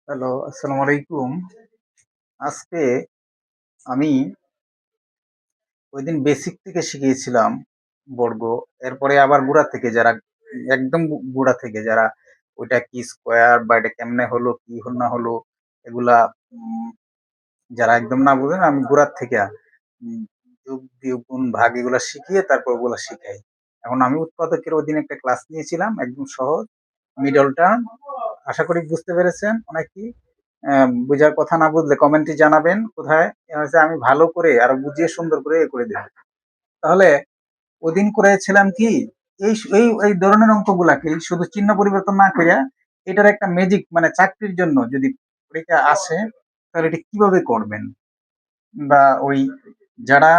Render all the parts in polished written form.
Hello, আসসালামু আলাইকুম। আজকে আমি ওইদিন বেসিক থেকে শিখিয়েছিলাম বর্গ। এরপরে আবার গোড়া থেকে যারা একদম গোড়া থেকে যারা ওইটা কি স্কোয়ার বা এটা কেমনে হলো, কি না হলো এগুলা যারা একদম না বুঝেন আমি গোড়ার থেকে উম যোগ, বিয়োগ, গুণ, ভাগ এগুলা শিখিয়ে তারপর ওগুলা শিখাই। এখন আমি উৎপাদকের অধীনে একটা ক্লাস নিয়েছিলাম একদম সহজ মিডল টার্ম। আশা করি বুঝতে পেরেছেন অনেকেই। বুঝার কথা না বুঝলে কমেন্টে জানাবেন কোথায় হচ্ছে আমি ভালো করে আরো বুঝিয়ে সুন্দর করে করে দেব। তাহলে ওদিন করেছিলাম কি এই ধরনের অঙ্কগুলাকে শুধু চিহ্ন পরিবর্তন না করিয়া এটার একটা ম্যাজিক মানে চাকরির জন্য যদি পরীক্ষা আসে তাহলে এটা কিভাবে করবেন বা ওই যারা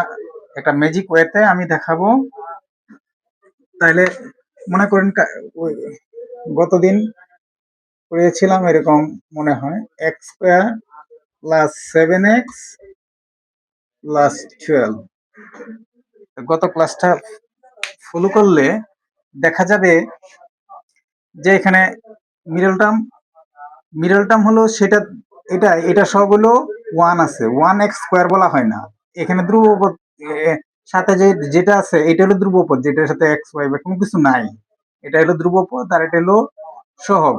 একটা ম্যাজিক ওয়েতে আমি দেখাবো। তাহলে মনে করেন ওই গতদিন করেছিলাম এরকম মনে হয় x square plus 7x plus 12। গত ক্লাসটা ফলো করলে দেখা যাবে যে এখানে মিডল টার্ম হলো সেটা এটা সব হলো ওয়ান আছে, 1x² বলা হয় না এখানে ধ্রুবপদ। সাথে যেটা আছে এটা হলো ধ্রুবপদ, যেটার সাথে এক্স ওয়াই বা কোনো কিছু নাই। এটা হলো ধ্রুবপদ আর এটা হলো সহগ।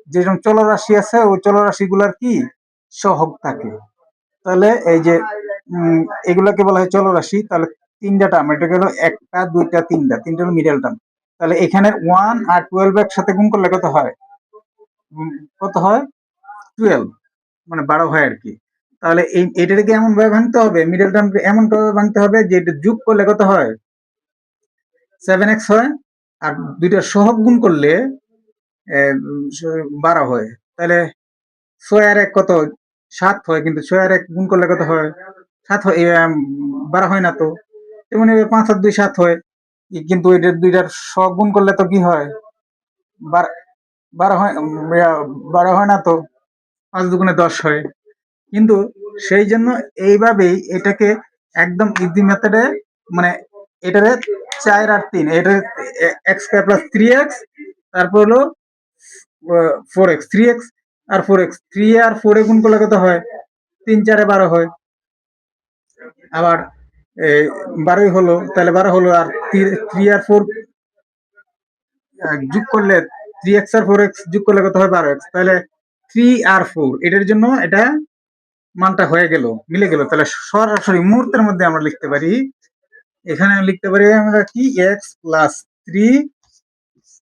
যেরকম চলরাশি আছে ওই চলরাশি গুলার কি সহগ থাকে। তাহলে এই যে এগুলাকে বলা হয় চলরাশি। তাহলে তিনটা টার্ম, এটা গেল একটা দুইটা তিনটা হলো মিডল টার্ম। তাহলে এখানে 1 আর 12 একসাথে গুণ করলে কত হয়? কত হয়? 12, মানে 12 হয় আর কি। তাহলে এটাকে এমন ভাবে ভাঙতে হবে, মিডল টার্মকে এমন ভাবে ভাঙতে হবে যে এটা যোগ করলে কত হয়? 7x হয়। আর দুইটা সহগ গুণ করলে 12 হয়। তাহলে 6 আর 1 কত? 7 হয়। কিন্তু 6 আর 1 গুণ করলে কত হয়? 7 হয়। 12 হয় না তো। তেমনি 5 আর 2 7 হয়। কিন্তু এটা দুইটার সহগ গুণ করলে তো কি হয়? 12 হয়। 12 হয় না তো। 5 দুগুণে 10 হয়। কিন্তু সেই জন্য এইভাবেই এটাকে একদম ইজি মেথডে মানে এটারে 4 আর 3 এটা x² প্লাস 3x তারপর হলো 4x, 3x আর 4x, 3 আর 4 এ গুণ করলে কত হয়? 3 4 এ 12 হয়। আবার 12ই হলো, তাহলে 12 হলো। আর 3 আর 4 যোগ করলে 3x আর 4x যোগ করলে কত হয়? 12x। তাহলে 3 আর 4 এটার জন্য এটা মানটা হয়ে গেল, মিলে গেল। তাহলে সরাসরি মুহূর্তের মধ্যে আমরা লিখতে পারি, এখানে লিখতে পারি আমরা কি x প্লাস 3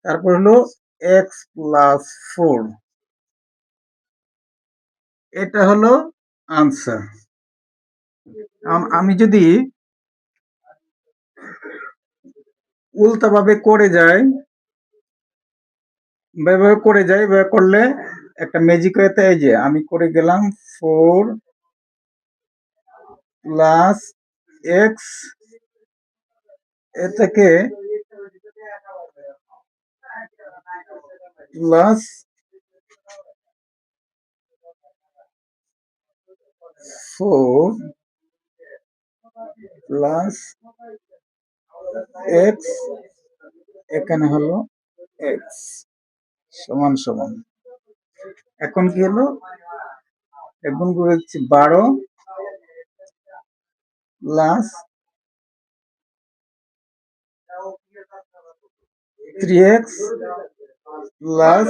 তারপর হলো x প্লাস 4। এটা হলো আনসার। আমি যদি উল্টা ভাবে করে যাই, এভাবে করলে একটা ম্যাজিক হয়েতে এই যে আমি করে গেলাম 4 প্লাস x এ থেকে প্লাস 4 প্লাস x এখানে হলো x সমান সমান। এখন কি হলো? এখন করে দিচ্ছি 12 plus 3x plus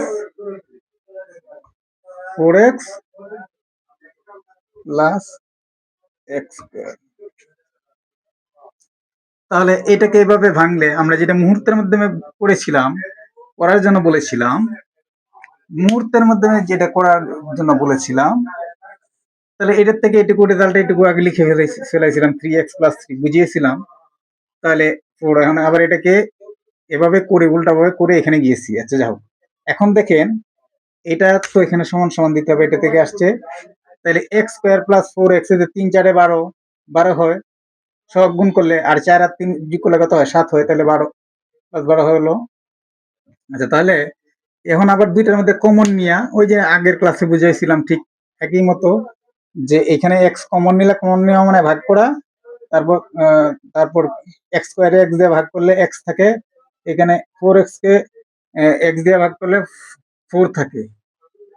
4x plus x square. তাহলে এটাকে এভাবে ভাঙলে আমরা যেটা মুহূর্তের মাধ্যমে করেছিলাম, করার জন্য বলেছিলাম, মুহূর্তের মাধ্যমে যেটা করার জন্য বলেছিলাম, তাহলে এটার থেকে এটুকু রেজাল্ট এটুকু আগে লিখে ফেলাইছিলাম 3x প্লাস 3 বুঝিয়েছিলাম। তাহলে এখন আবার এটাকে এভাবে করে উল্টাভাবে করে এখানে গিয়েছি। আচ্ছা যাও, এখন দেখেন এটা তো এখানে সমান সমান দিতে হবে, এটা থেকে আসছে। তাহলে x স্কয়ার প্লাস 4x এ যে 3 4 এ 12 12 হয়, সব গুণ করলে আর 4 আর 3 যোগ করলে কত হয়? 7 হয়। তাহলে 12 প্লাস 12 হলো। আচ্ছা তাহলে এখন আবার দুইটার মধ্যে কমন নিয়া ওই যে আগের ক্লাসে বুঝাইছিলাম ঠিক একই মতো, যে এখানে x কমন নিলে কমন নেওয়া মানে ভাগ করা। তারপর তারপর x স্কয়ারে x দিয়ে ভাগ করলে x থাকে। এখানে 4x কে এক্স দিয়ে ভাগ করলে 4 থাকে।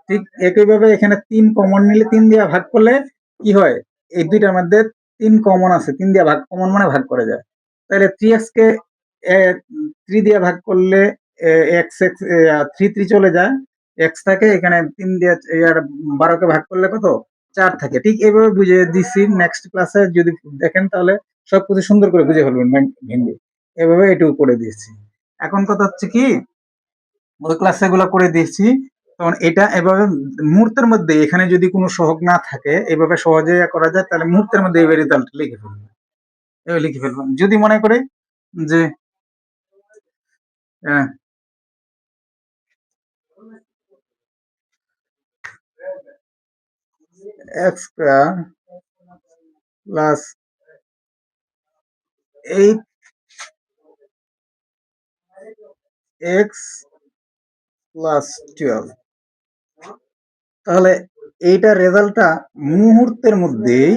ঠিক একইভাবে এখানে 3 কমন নিলে 3 দিয়ে ভাগ করলে কি হয়? এই দুইটার মধ্যে 3 কমন আছে। 3 দিয়ে ভাগ কমন মানে ভাগ করা যায়। তাহলে 3x কে 3 দিয়ে ভাগ করলে x x 3 3 চলে যায়। x থাকে এখানে 3 দিয়ে 12 কে ভাগ করলে কত? 4 থাকে। ঠিক এভাবে বুঝিয়ে দিছি। নেক্সট ক্লাসে যদি দেখেন তাহলে সবকিছু সুন্দর করে বুঝে ফেলবেন ভেঙে। এভাবে এটুকু করে দিয়েছি। এখন কথা হচ্ছে কি ওই ক্লাসে এগুলো করে দিয়েছি তখন এটা এভাবে মুহূর্তের মধ্যে এখানে যদি কোনো সহগ না থাকে এভাবে সহজে করা যায় তাহলে মুহূর্তের মধ্যে এই রেজাল্ট লিখে ফেলবেন এভাবে লিখে ফেলবেন যদি মনে করে যে x square plus 8x plus 12 তাহলে এইটার রেজাল্টটা মুহূর্তের মধ্যেই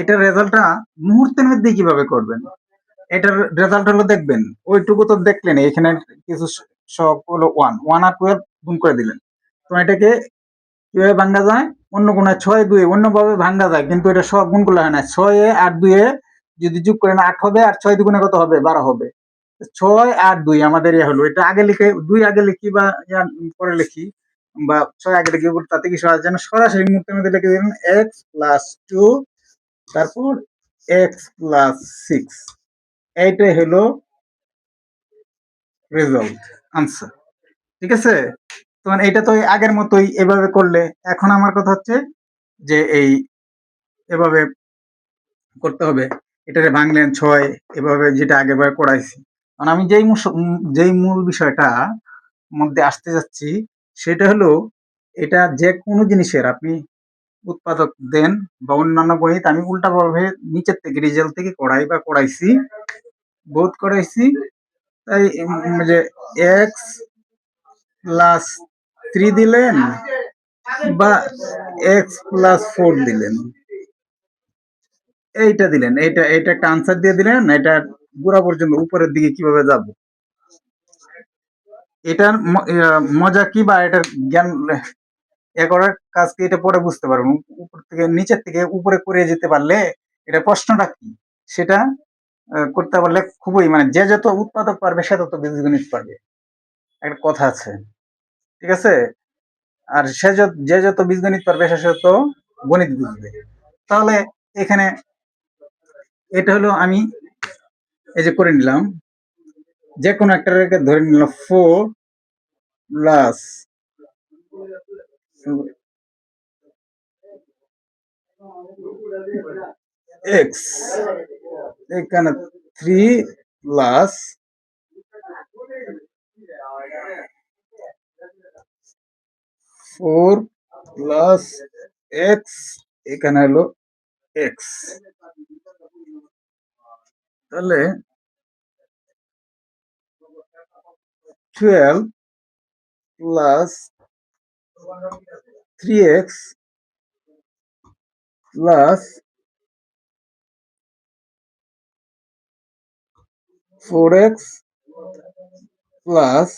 এটার রেজাল্টটা মুহূর্তের মধ্যে কিভাবে করবেন এটার রেজাল্ট হলো দেখবেন ওইটুকু তো দেখলেন এখানে কিছু সব হলো 1 আর 12 গুণ করে দিলেন তো এটাকে কিভাবে ভাঙ্গা যায় অন্য কোনো 6 2 অন্যভাবে ভাঙ্গা যায় কিন্তু এটা সব গুণ করলে হয় না 6 আর 2 যদি যোগ করেন 8 হবে আর 6 দুগুণে কত হবে 12 হবে 6 আর 2 আমাদের ইয়ে হলো এটা আগে লিখে 2 আগে লিখি বা পরে লিখি বা 6 আগে লিখি তাতে কিছু আসে না সরাসরি মুহূর্তের মধ্যে লিখে দিলেন x প্লাস 2 তারপর x প্লাস 6 এইটাই হলো রেজাল্ট আনসার ঠিক আছে তখন এটা তো আগের মতোই এভাবে করলে এখন আমার কথা হচ্ছে যে এই এভাবে করতে হবে এটারে ভাঙলেন 6 এভাবে যেটা আগেবার করাইছি কারণ আমি যেই মূল বিষয়টা মধ্যে আসতে যাচ্ছি সেটা হলো এটা যে কোনো জিনিসের আপনি উৎপাদক দেন বা অন্যান্য বইতে আমি উল্টাভাবে নিচের থেকে রেজাল্ট থেকে করাই বা করাইছি বোধ করাইছি তাই যে এক্স প্লাস 3 দিলেন বা এক্স প্লাস 4 দিলেন এইটা দিলেন এটা এটা একটা আনসার দিয়ে দিলেন এটা গোড়া পর্যন্ত উপরের দিকে কিভাবে যাব এটার মজা কি বা এটার জ্ঞান এ করার কাজ কি এটা পরে বুঝতে পারবেন উপর থেকে নিচের থেকে উপরে করে যেতে পারলে এটা প্রশ্নটা কি সেটা করতে পারলে খুবই মানে যে যত উৎপাদক পারবে সে তত বীজগণিত পারবে একটা কথা আছে ঠিক আছে আর যে যত বীজগণিত পারবে সে তত গণিত বুঝবে তাহলে এখানে এটা হলো আমি এই যে করে নিলাম যে কোনো একটা রেখে ধরে নিলাম 4 প্লাস এক্স এখানে 3 প্লাস 4 প্লাস এক্স এখানে হলো এক্স তাহলে 12 plus 3x plus 4x plus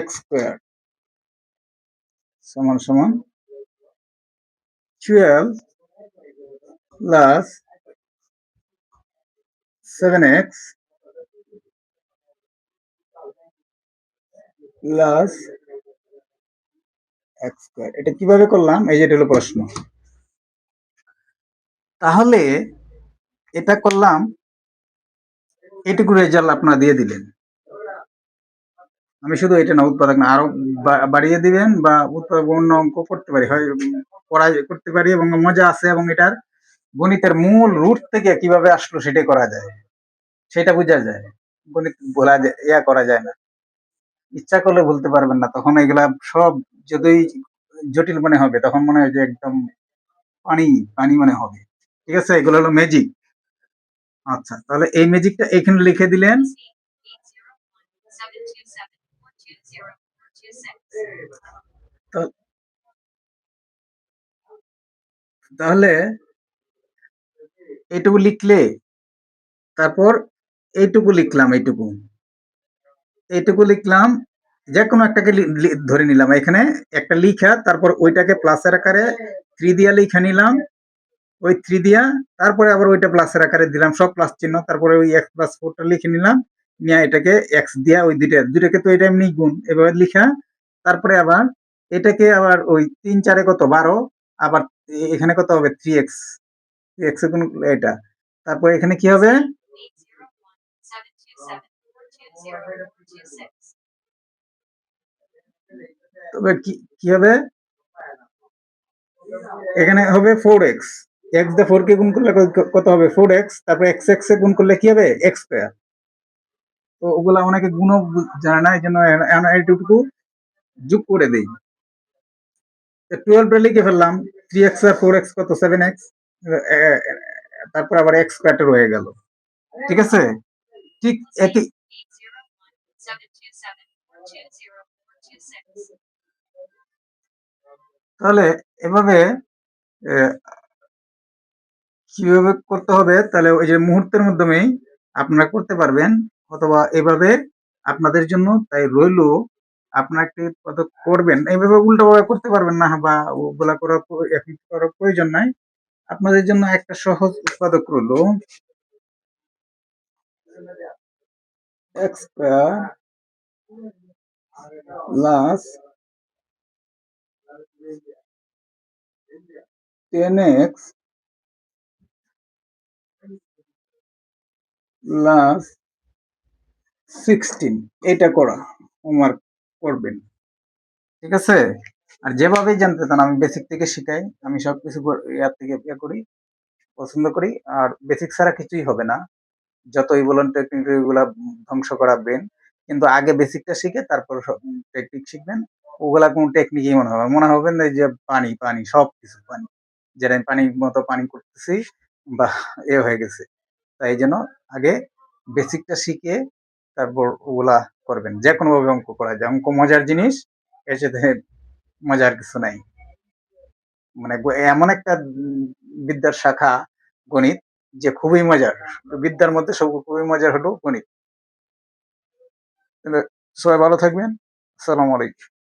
x square সমান সমান 12 plus 7x plus x square এটা কিভাবে করলাম এই যে এটা হলো প্রশ্ন তাহলে এটা করলাম এটুকু রেজাল্ট আপনারা দিয়ে দিলেন আমি শুধু এটা না উৎপাদক না আরো বাড়িয়ে দিবেন বা উৎপাদক অন্য অঙ্ক করতে পারি হয় করা করতে পারি এবং মজা আছে এবং এটার গণিতের মূল রুট থেকে কিভাবে আসলো সেটাই করা যায় সেটা বোঝা যায় গণিত বলা যায় ইয়া করা যায় না ইচ্ছা করলে বলতে পারবেন না তখন এগুলা সব যদি জটিল মনে হবে তখন মনে হয় যে একদম পানি পানি মনে হবে ঠিক আছে এগুলো হলো ম্যাজিক আচ্ছা তাহলে এই ম্যাজিকটা এখানে লিখে দিলেন তাহলে এইটুকু লিখলে তারপর এইটুকু লিখলাম এইটুকু এইটুকু লিখলাম, যেকোনো একটাকে ধরে নিলাম, এখানে একটা লিখা, তারপর ওইটাকে প্লাসের আকারে 3 দিয়া লিখে নিলাম, ওই 3 দিয়া, তারপরে আবার ওইটা প্লাসের আকারে দিলাম, সব প্লাস চিহ্ন, তারপরে ওই x প্লাস 4টা লিখে নিলাম, নিয়ে এটাকে x দিয়া ওই দুইটাকে তো এটা এমনি গুণ এভাবে লিখা, তারপরে আবার এটাকে আবার ওই 3 4 কত 12, আবার এখানে কত হবে 3x, x এ গুণ এটা, তারপর এখানে কি হবে, তবে কি হবে, এখানে হবে 4x, x দিয়ে 4 কে গুণ করলে কত হবে 4x, তারপর x x এ গুণ করলে কি হবে x স্কয়ার। তো ওগুলা অনেকে গুণও জানে না, এই জন্য এইটুকু যোগ করে দেই। 12 লিখে ফেললাম, 3x আর 4x কত 7x, তারপর আবার x স্কয়ারটা রয়ে গেল। ঠিক আছে, ঠিক একই, তাহলে এভাবে কিভাবে করতে হবে, তাহলে ওই যে মুহূর্তের মাধ্যমেই আপনারা করতে পারবেন, অথবা এভাবে আপনাদের জন্য তাই রইলো, আপনারা একটি পদক করবেন, এইভাবে উল্টোভাবে করতে পারবেন না, বা ওগুলা করার এখন করার প্রয়োজন নাই। আপনাদের জন্য একটা সহজ উৎপাদক রইলো, x square plus 10x plus 16, এটা করা হোমওয়ার্ক করবেন। ঠিক আছে, আর যেভাবেই জানতে চান আমি বেসিক থেকে শিখাই, আমি সবকিছু ইয়ার থেকে ইয়ে করি, পছন্দ করি, আর বেসিক ছাড়া কিছুই হবে না, যতই বলেন টেকনিক এগুলা ধ্বংস করা ব্রেন, কিন্তু আগে বেসিকটা শিখে তারপর টেকনিক শিখবেন, ওগুলা কোনো টেকনিকই মনে হবে না যে পানি পানি সবকিছু পানি, যেটা আমি পানির মতো পানি করতেছি বা হয়ে গেছে। তাই এই জন্য আগে বেসিকটা শিখে তারপর ওগুলা করবেন, যে কোনো ভাবে অঙ্ক করা যায়, অঙ্ক মজার জিনিস, এর সাথে মজার কিছু নাই, মানে এমন একটা বিদ্যার শাখা গণিত, যে খুবই মজার, বিদ্যার মধ্যে সব খুবই মজার হলো গণিত। তাহলে সবাই ভালো থাকবেন, আসসালামু আলাইকুম।